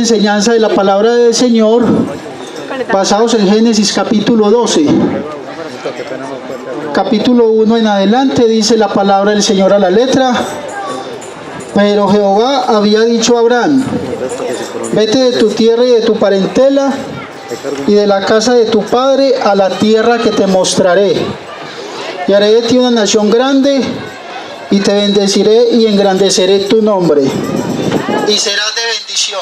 enseñanza de la palabra del Señor basados en Génesis capítulo 12. Capítulo 1 en adelante dice la palabra del Señor a la letra: pero Jehová había dicho a Abraham: vete de tu tierra y de tu parentela y de la casa de tu padre a la tierra que te mostraré, y haré de ti una nación grande, y te bendeciré y engrandeceré tu nombre, y serás de bendición.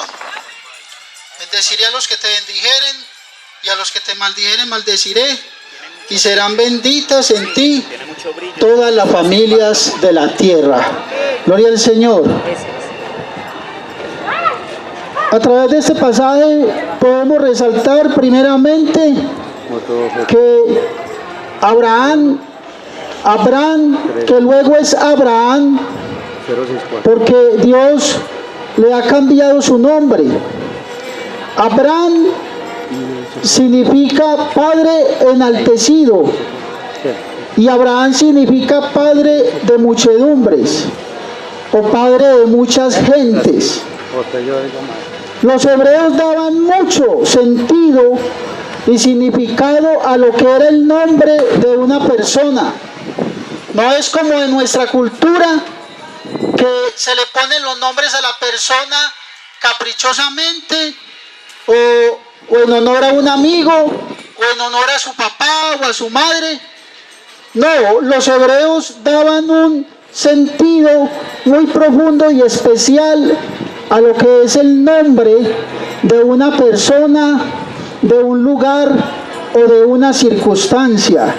Bendeciré a los que te bendijeren, y a los que te maldijeren maldeciré, y serán benditas en ti todas las familias de la tierra. Gloria al Señor. A través de este pasaje podemos resaltar primeramente que Abraham, que luego es Abraham, porque Dios le ha cambiado su nombre. Abraham significa padre enaltecido, y Abraham significa padre de muchedumbres o padre de muchas gentes. Los hebreos daban mucho sentido y significado a lo que era el nombre de una persona. No es como en nuestra cultura, que se le ponen los nombres a la persona caprichosamente, o en honor a un amigo, o en honor a su papá o a su madre. No, los hebreos daban un sentido muy profundo y especial a lo que es el nombre de una persona, de un lugar o de una circunstancia.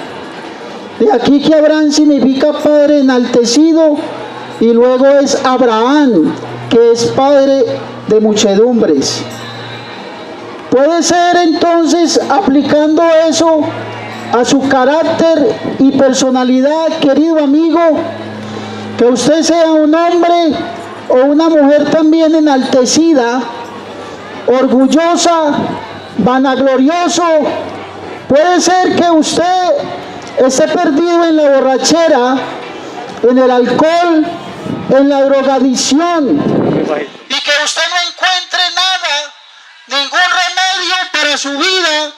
De aquí que Abraham significa padre enaltecido, y luego es Abraham, que es padre de muchedumbres. Puede ser entonces, aplicando eso a su carácter y personalidad, querido amigo, que usted sea un hombre o una mujer también enaltecida, orgullosa, vanaglorioso. Puede ser que usted esté perdido en la borrachera, en el alcohol, en la drogadicción, y que usted no encuentre nada, ningún remedio para su vida.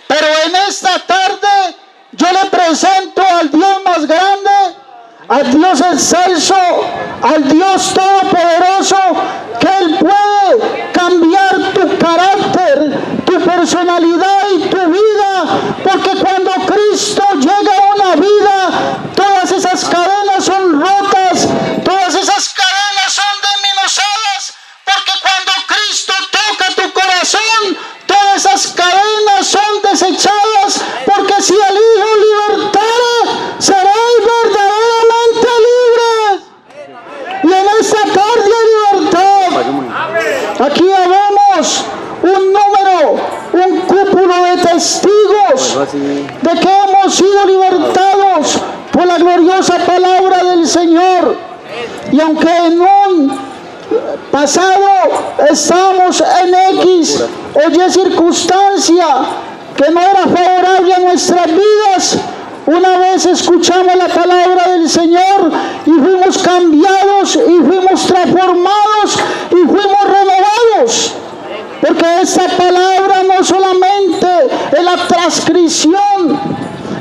Pero en esta tarde yo le presento al Dios más grande, al Dios excelso, al Dios todopoderoso, que Él puede cambiar tu carácter, tu personalidad y tu vida, porque cuando Cristo llega a una vida, todas esas cadenas son rotas, todas esas cadenas son desmenuzadas, porque cuando Cristo toca tu corazón, todas esas cadenas son desechadas, porque si el Hijo libertare, seréis verdaderamente libres. Y en esta tarde de libertad, aquí habemos un número, un cúpulo de testigos de que hemos sido libertados por la gloriosa palabra del Señor. Y aunque en un pasado estamos en X o Y circunstancia que no era favorable a nuestras vidas, una vez escuchamos la palabra del Señor y fuimos cambiados y fuimos transformados y fuimos renovados. Porque esta palabra no solamente es la transcripción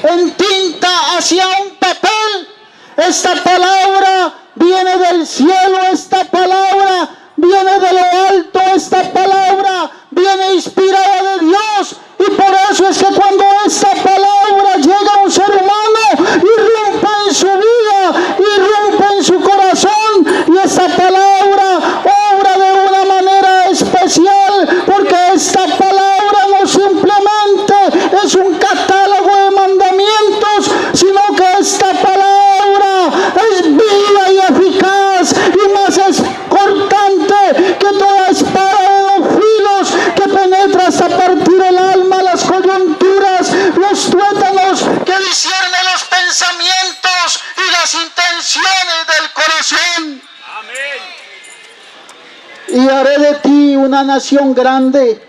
en tinta hacia un papel, esta palabra viene del cielo, esta palabra viene de lo alto, esta palabra viene inspirada de Dios, y por eso es que cuando esta palabra llega a un ser humano, irrumpe en su vida, irrumpe en su corazón, y esta palabra obra de una manera especial, porque esta palabra no simplemente es un catálogo de mandamientos, sino que esta palabra es viva y eficaz, y más es cortante que toda espada de dos filos, que penetra hasta partir el alma, las coyunturas, los tuétanos, que discierne los pensamientos y las intenciones del corazón. Amén. Y haré de ti una nación grande,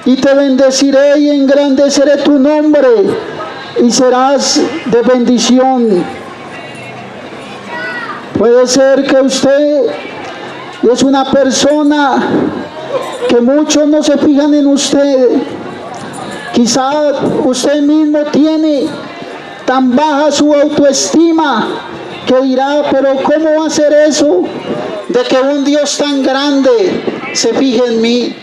y te bendeciré y engrandeceré tu nombre, y serás de bendición. Puede ser que usted es una persona que muchos no se fijan en usted. Quizá usted mismo tiene tan baja su autoestima que dirá, pero ¿cómo va a ser eso de que un Dios tan grande se fije en mí?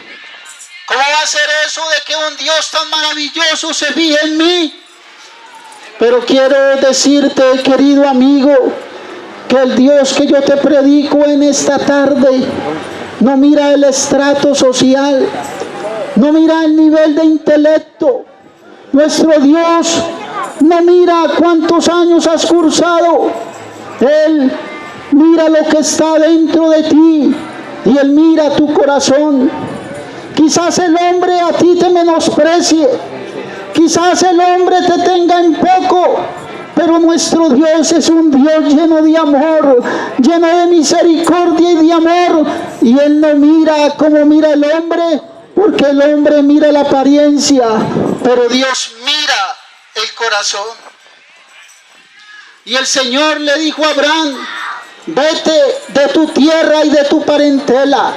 ¿Cómo va a ser eso de que un Dios tan maravilloso se fije en mí? Pero quiero decirte, querido amigo, que el Dios que yo te predico en esta tarde no mira el estrato social, no mira el nivel de intelecto. Nuestro Dios no mira cuántos años has cursado. Él mira lo que está dentro de ti y Él mira tu corazón. Quizás el hombre a ti te menosprecie, quizás el hombre te tenga en poco, pero nuestro Dios es un Dios lleno de amor, lleno de misericordia y de amor. Y Él no mira como mira el hombre, porque el hombre mira la apariencia, pero Dios mira el corazón. Y el Señor le dijo a Abraham, vete de tu tierra y de tu parentela.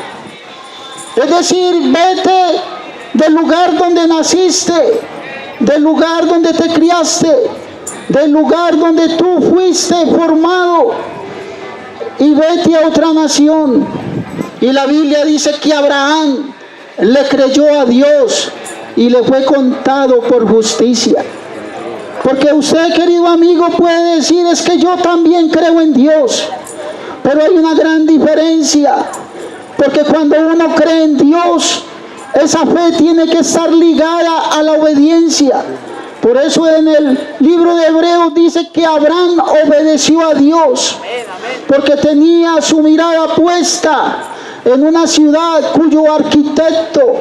Es decir, vete del lugar donde naciste, del lugar donde te criaste, del lugar donde tú fuiste formado, y vete a otra nación. Y la Biblia dice que Abraham le creyó a Dios y le fue contado por justicia. Porque usted, querido amigo, puede decir, es que yo también creo en Dios, pero hay una gran diferencia, porque cuando uno cree en Dios, esa fe tiene que estar ligada a la obediencia. Por eso en el libro de Hebreos dice que Abraham obedeció a Dios, porque tenía su mirada puesta en una ciudad cuyo arquitecto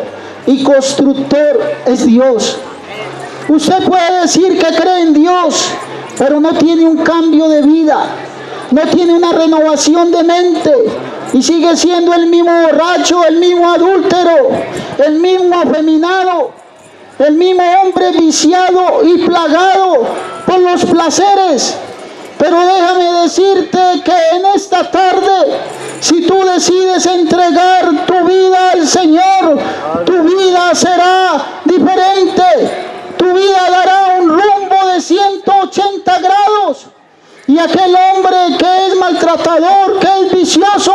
y constructor es Dios. Usted puede decir que cree en Dios, pero no tiene un cambio de vida, no tiene una renovación de mente, y sigue siendo el mismo borracho, el mismo adúltero, el mismo afeminado, el mismo hombre viciado y plagado por los placeres. Pero déjame decirte que en esta tarde, si tú decides entregar tu vida al Señor, tu vida será diferente. Tu vida dará un rumbo de 180 grados. Y aquel hombre que es maltratador, que es vicioso,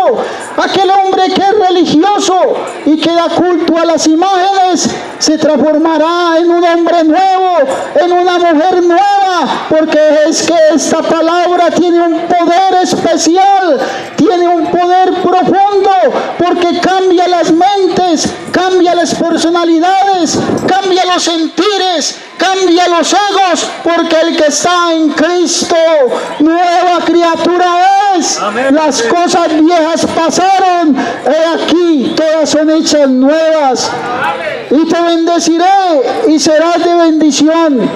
aquel hombre que es religioso y que da culto a las imágenes, se transformará en un hombre nuevo, en una mujer nueva, porque es que esta palabra tiene un poder especial, tiene un poder profundo, porque cambia las mentes, cambia las personalidades, cambia los sentires, cambia los egos, porque el que está en Cristo, nueva criatura es. Amén. Las cosas viejas pasaron, he aquí, todas son hechas nuevas. Amén. Y te bendeciré y serás de bendición.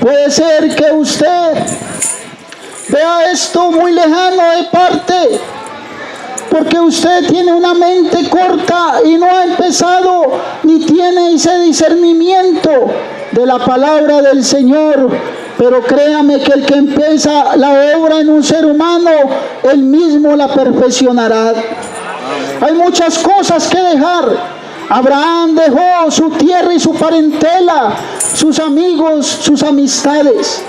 Puede ser que usted vea esto muy lejano de parte, porque usted tiene una mente corta y no ha empezado ni tiene ese discernimiento de la palabra del Señor. Pero créame que el que empieza la obra en un ser humano, él mismo la perfeccionará. Amén. Hay muchas cosas que dejar. Abraham dejó su tierra y su parentela, sus amigos, sus amistades.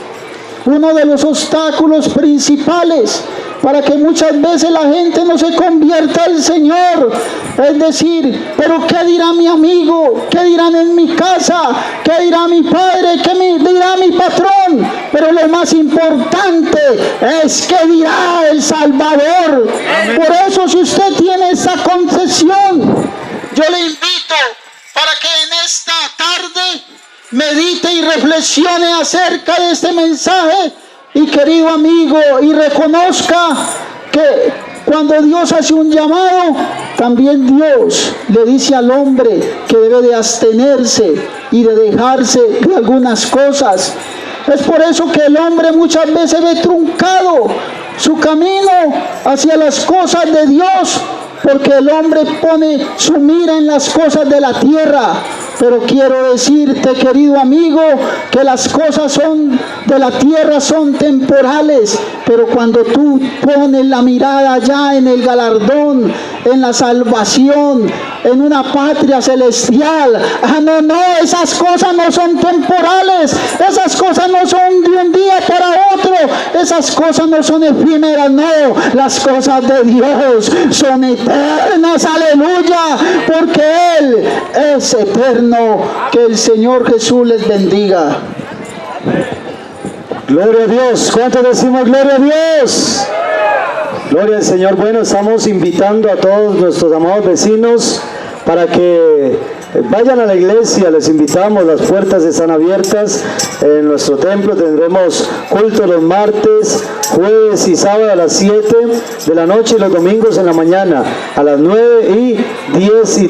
Uno de los obstáculos principales para que muchas veces la gente no se convierta al Señor es decir, pero ¿qué dirá mi amigo? ¿Qué dirán en mi casa? ¿Qué dirá mi padre? ¿Qué dirá mi patrón? Pero lo más importante es ¿qué dirá el Salvador? Amén. Por eso, si usted tiene esa concepción, yo le invito para que en esta tarde medite y reflexione acerca de este mensaje. Y querido amigo, y reconozca que cuando Dios hace un llamado, también Dios le dice al hombre que debe de abstenerse y de dejarse de algunas cosas. Es por eso que el hombre muchas veces ve truncado su camino hacia las cosas de Dios, porque el hombre pone su mira en las cosas de la tierra. Pero quiero decirte, querido amigo, que las cosas de la tierra son temporales, pero cuando tú pones la mirada ya en el galardón, en la salvación, en una patria celestial, no, esas cosas no son temporales, esas cosas no son de un día para otro, esas cosas no son efímeras, no, las cosas de Dios son eternas, aleluya, porque Él es eterno. Que el Señor Jesús les bendiga. Gloria a Dios. ¿Cuántos decimos gloria a Dios? Gloria al Señor. Bueno, estamos invitando a todos nuestros amados vecinos para que vayan a la iglesia. Les invitamos, las puertas están abiertas. En nuestro templo tendremos culto los martes, jueves y sábado a las 7 de la noche y los domingos en la mañana a las 9 y 10 y